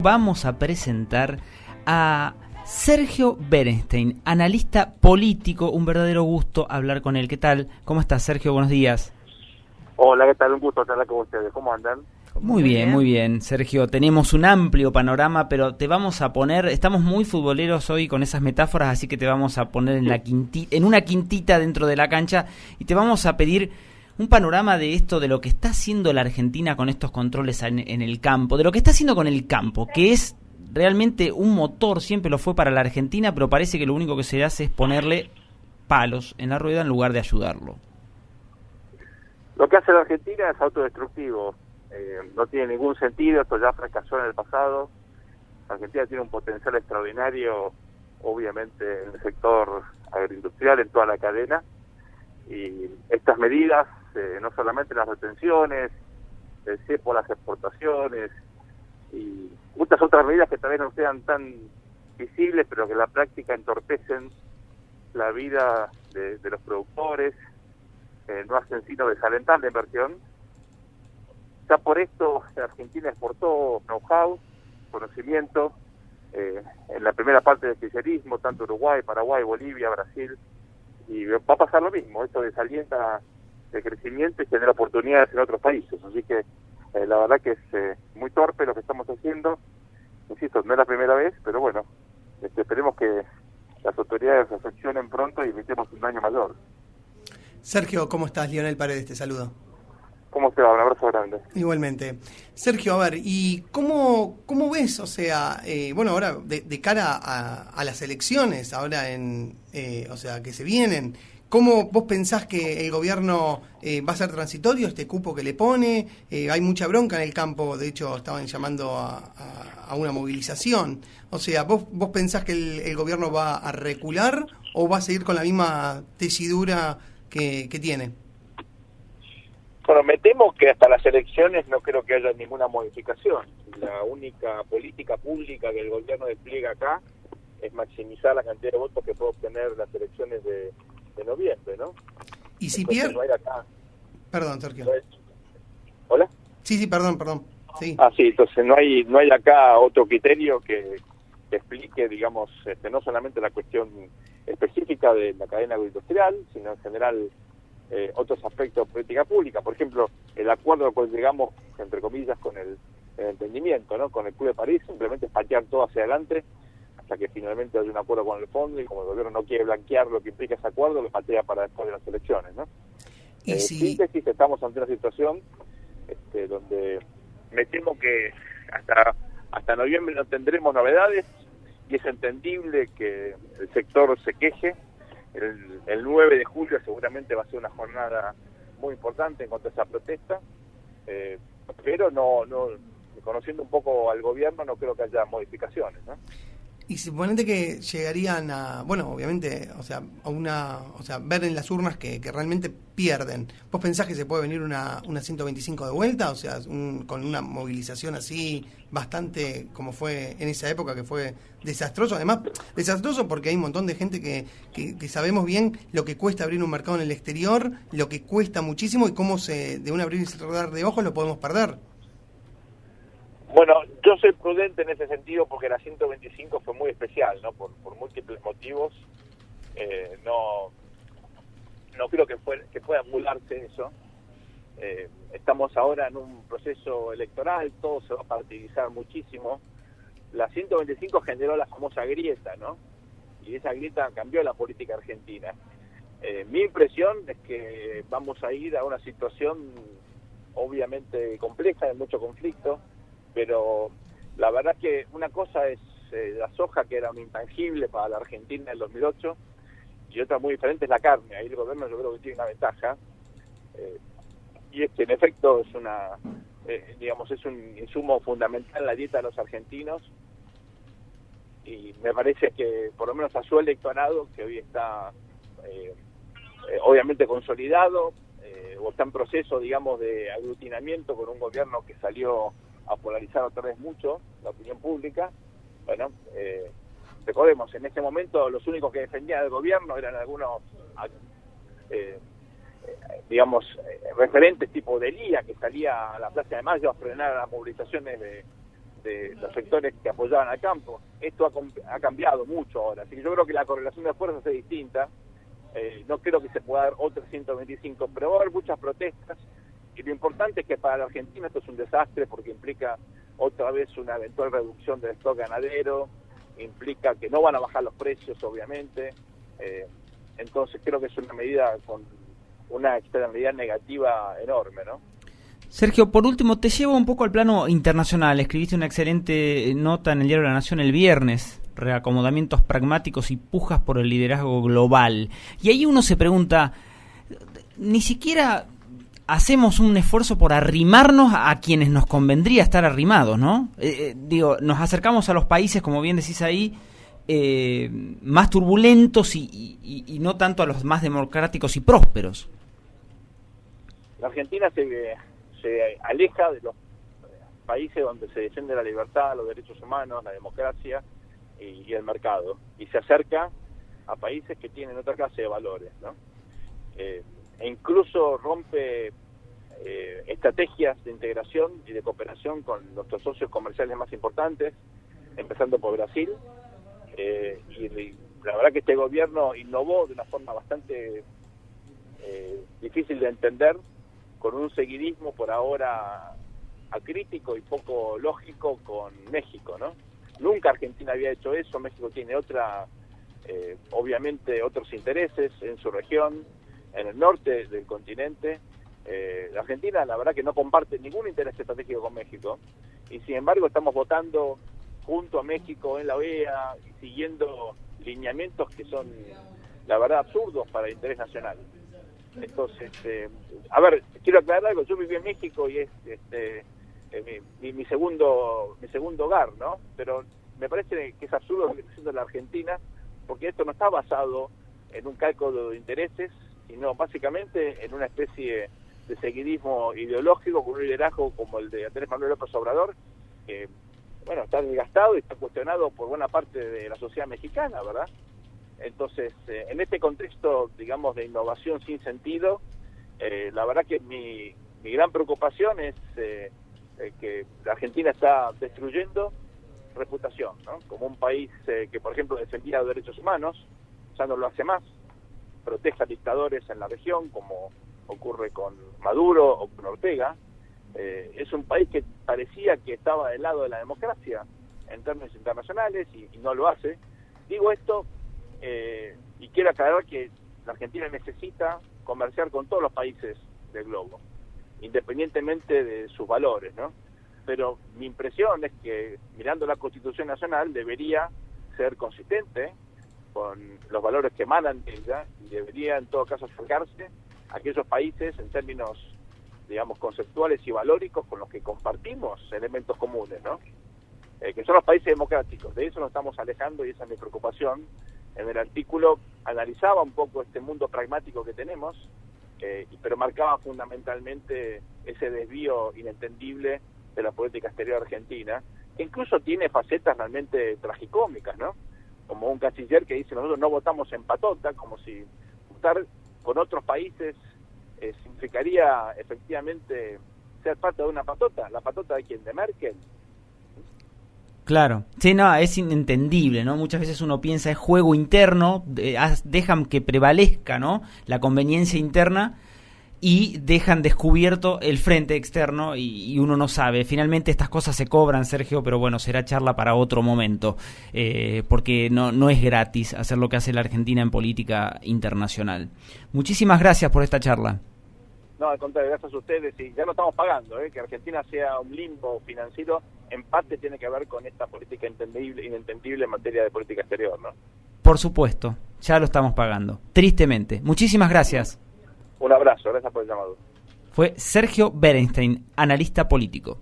Vamos a presentar a Sergio Berenstein, analista político. Un verdadero gusto hablar con él. ¿Qué tal? ¿Cómo estás, Sergio? Buenos días. Hola, ¿qué tal? Un gusto hablar con ustedes. ¿Cómo andan? Muy bien, Sergio. Tenemos un amplio panorama, pero te vamos a poner, estamos muy futboleros hoy con esas metáforas, así que te vamos a poner en una quintita dentro de la cancha y te vamos a pedir un panorama de esto, de lo que está haciendo la Argentina con estos controles en el campo, de lo que está haciendo con el campo, que es realmente un motor, siempre lo fue para la Argentina, pero parece que lo único que se hace es ponerle palos en la rueda en lugar de ayudarlo. Lo que hace la Argentina es autodestructivo. No tiene ningún sentido, esto ya fracasó en el pasado. La Argentina tiene un potencial extraordinario, obviamente, en el sector agroindustrial, en toda la cadena. Y estas medidas, no solamente las retenciones, el cepo, las exportaciones y muchas otras medidas que tal vez no sean tan visibles, pero que en la práctica entorpecen la vida de los productores, no hacen sino desalentar la inversión. Ya por esto Argentina exportó know-how, conocimiento, en la primera parte del kirchnerismo, tanto Uruguay, Paraguay, Bolivia, Brasil, y va a pasar lo mismo. Esto desalienta el crecimiento y genera oportunidades en otros países, así que la verdad que es muy torpe lo que estamos haciendo. Insisto, no es la primera vez, pero bueno, esperemos que las autoridades reflexionen pronto y evitemos un daño mayor. Sergio, ¿cómo estás? Lionel Paredes, te saludo. ¿Cómo te va? Un abrazo grande. Igualmente. Sergio, a ver, ¿y cómo ves, o sea, bueno, ahora de cara a las elecciones, ahora o sea, que se vienen, ¿cómo vos pensás que el gobierno va a ser transitorio, este cupo que le pone? Hay mucha bronca en el campo, de hecho estaban llamando a una movilización. O sea, ¿vos pensás que el gobierno va a recular o va a seguir con la misma tesidura que tiene? Bueno, me temo que hasta las elecciones no creo que haya ninguna modificación. La única política pública que el gobierno despliega acá es maximizar la cantidad de votos que puede obtener las elecciones de noviembre, ¿no? Y si pierde... No hay acá... Perdón, Sergio. ¿Hola? Sí, perdón. Sí. Sí, entonces no hay acá otro criterio que explique, digamos, no solamente la cuestión específica de la cadena agroindustrial, sino en general otros aspectos de política pública. Por ejemplo, el acuerdo al cual llegamos, entre comillas, con el entendimiento, ¿no? Con el Club de París, simplemente es patear todo hacia adelante hasta que finalmente haya un acuerdo con el fondo, y como el gobierno no quiere blanquear lo que implica ese acuerdo, lo patea para después de las elecciones, ¿no? Y si... síntesis, estamos ante una situación donde me temo que hasta noviembre no tendremos novedades, y es entendible que el sector se queje. El 9 de julio seguramente va a ser una jornada muy importante en cuanto a esa protesta, pero no, conociendo un poco al gobierno, no creo que haya modificaciones, ¿no? Y suponete que llegarían a, bueno, obviamente, o sea, ver en las urnas que realmente pierden. ¿Vos pensás que se puede venir una 125 de vuelta? O sea, con una movilización así bastante como fue en esa época, que fue desastroso. Además, desastroso porque hay un montón de gente que sabemos bien lo que cuesta abrir un mercado en el exterior, lo que cuesta muchísimo y cómo de un abrir y cerrar de ojos lo podemos perder. Bueno, yo soy prudente en ese sentido porque la 125 fue muy especial, ¿no? Por múltiples motivos. No creo que pueda emularse eso. Estamos ahora en un proceso electoral, todo se va a partidizar muchísimo. La 125 generó la famosa grieta, ¿no? Y esa grieta cambió la política argentina. Mi impresión es que vamos a ir a una situación obviamente compleja, de mucho conflicto, pero la verdad que una cosa es la soja, que era un intangible para la Argentina en el 2008, y otra muy diferente es la carne. Ahí el gobierno yo creo que tiene una ventaja, y es que en efecto es es un insumo fundamental en la dieta de los argentinos, y me parece que por lo menos a su electorado, que hoy está obviamente consolidado, o está en proceso, digamos, de aglutinamiento con un gobierno que salió a polarizar otra vez mucho la opinión pública. Bueno, recordemos, en ese momento los únicos que defendían al gobierno eran algunos referentes tipo de Lía, que salía a la Plaza de Mayo a frenar las movilizaciones de los sectores que apoyaban al campo. Esto ha cambiado mucho ahora, así que yo creo que la correlación de fuerzas es distinta. No creo que se pueda dar otro 125, pero va a haber muchas protestas, y lo importante es que para la Argentina esto es un desastre porque implica otra vez una eventual reducción del stock ganadero, implica que no van a bajar los precios, obviamente. Entonces creo que es una medida con una externalidad negativa enorme, ¿no? Sergio, por último, te llevo un poco al plano internacional. Escribiste una excelente nota en el diario La Nación el viernes, reacomodamientos pragmáticos y pujas por el liderazgo global. Y ahí uno se pregunta, ni siquiera hacemos un esfuerzo por arrimarnos a quienes nos convendría estar arrimados, ¿no? Nos acercamos a los países, como bien decís ahí, más turbulentos y no tanto a los más democráticos y prósperos. La Argentina se aleja de los países donde se defiende la libertad, los derechos humanos, la democracia y el mercado, y se acerca a países que tienen otra clase de valores, ¿no? E incluso rompe estrategias de integración y de cooperación con nuestros socios comerciales más importantes, empezando por Brasil, y la verdad que este gobierno innovó de una forma bastante difícil de entender, con un seguidismo por ahora acrítico y poco lógico con México, ¿no? Nunca Argentina había hecho eso. México tiene obviamente otros intereses en su región, en el norte del continente. La Argentina, la verdad que no comparte ningún interés estratégico con México, y sin embargo estamos votando junto a México en la OEA y siguiendo lineamientos que son, la verdad, absurdos para el interés nacional. Entonces, quiero aclarar algo. Yo viví en México y es mi segundo hogar, ¿no? Pero me parece que es absurdo lo que está haciendo la Argentina, porque esto no está basado en un cálculo de intereses, sino básicamente en una especie de seguidismo ideológico con un liderazgo como el de Andrés Manuel López Obrador, que, bueno, está desgastado y está cuestionado por buena parte de la sociedad mexicana, ¿verdad? Entonces, en este contexto, digamos, de innovación sin sentido, la verdad que mi gran preocupación es que la Argentina está destruyendo reputación, ¿no? Como un país que, por ejemplo, defendía los derechos humanos, ya no lo hace más, protege a dictadores en la región, como ocurre con Maduro o con Ortega. Es un país que parecía que estaba del lado de la democracia en términos internacionales y no lo hace. Digo esto y quiero aclarar que la Argentina necesita comerciar con todos los países del globo, independientemente de sus valores, ¿no? Pero mi impresión es que, mirando la Constitución Nacional, debería ser consistente con los valores que emanan de ella, y debería en todo caso acercarse a aquellos países en términos, digamos, conceptuales y valóricos con los que compartimos elementos comunes, ¿no? Que son los países democráticos. De eso nos estamos alejando y esa es mi preocupación. En el artículo analizaba un poco este mundo pragmático que tenemos, pero marcaba fundamentalmente ese desvío inentendible de la política exterior argentina, que incluso tiene facetas realmente tragicómicas, ¿no? Como un canciller que dice: nosotros no votamos en patota, como si votar con otros países significaría efectivamente ser parte de una patota. ¿La patota de quién? ¿De Merkel? Claro, sí, no, es inentendible, ¿no? Muchas veces uno piensa es juego interno, dejan que prevalezca, ¿no?, la conveniencia interna y dejan descubierto el frente externo y uno no sabe. Finalmente estas cosas se cobran, Sergio, pero bueno, será charla para otro momento, porque no es gratis hacer lo que hace la Argentina en política internacional. Muchísimas gracias por esta charla. No, al contrario, gracias a ustedes, y ya lo estamos pagando, que Argentina sea un limbo financiero, en parte tiene que ver con esta política inentendible en materia de política exterior, ¿no? Por supuesto, ya lo estamos pagando, tristemente. Muchísimas gracias. Un abrazo, gracias por el llamado. Fue Sergio Berenstein, analista político.